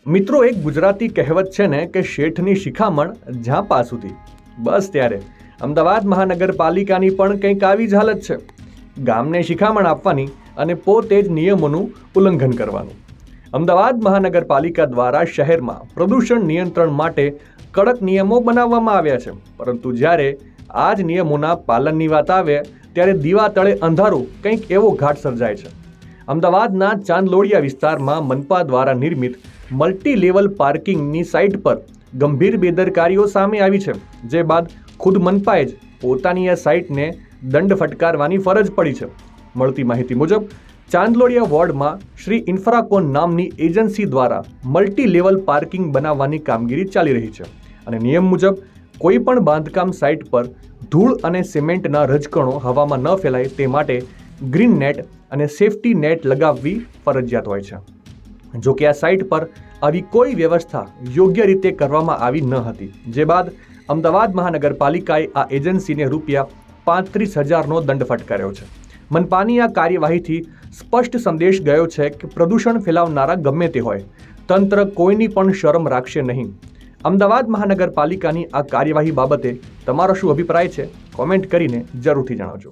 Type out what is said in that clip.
મિત્રો, એક ગુજરાતી કહેવત છે ને કે શેઠની શિખામણ ઝાંપા સુધી. બસ ત્યારે અમદાવાદ મહાનગરપાલિકાની પણ કંઈક આવી જ હાલત છે. ગામને શિખામણ આપવાની અને પોતે જ નિયમોનું ઉલ્લંઘન કરવાનું. અમદાવાદ મહાનગરપાલિકા દ્વારા શહેરમાં પ્રદૂષણ નિયંત્રણ માટે કડક નિયમો બનાવવામાં આવ્યા છે, પરંતુ જ્યારે આ જ નિયમોના પાલનની વાત આવે ત્યારે દીવા તળે અંધારું કંઈક એવો ઘાટ સર્જાય છે. અમદાવાદના ચાંદલોડિયા વિસ્તારમાં મનપા દ્વારા નિર્મિત મલ્ટી લેવલ પાર્કિંગની સાઇટ પર ગંભીર બેદરકારીઓ સામે આવી છે, જે બાદ ખુદ મનપાએ જ પોતાની આ સાઇટને દંડ ફટકારવાની ફરજ પડી છે. મળતી માહિતી મુજબ ચાંદલોડિયા વોર્ડમાં શ્રી ઇન્ફ્રાકોન નામની એજન્સી દ્વારા મલ્ટી લેવલ પાર્કિંગ બનાવવાની કામગીરી ચાલી રહી છે અને નિયમ મુજબ કોઈ પણ બાંધકામ સાઇટ પર ધૂળ અને સિમેન્ટના રજકણો હવામાં ન ફેલાય તે માટે ગ્રીન નેટ અને સેફટી નેટ લગાવવી ફરજિયાત હોય છે. જો કે આ સાઇટ પર આવી કોઈ વ્યવસ્થા યોગ્ય રીતે કરવામાં આવી ન હતી, જે બાદ અમદાવાદ મહાનગરપાલિકાએ આ એજન્સીને ₹35,000નો દંડ ફટકાર્યો છે. મનપાની આ કાર્યવાહીથી સ્પષ્ટ સંદેશ ગયો છે કે પ્રદૂષણ ફેલાવનારા ગમે તે હોય, તંત્ર કોઈની પણ શરમ રાખશે નહીં. અમદાવાદ મહાનગરપાલિકાની આ કાર્યવાહી બાબતે તમારો શું અભિપ્રાય છે? કોમેન્ટ કરીને જરૂરથી જણાવજો.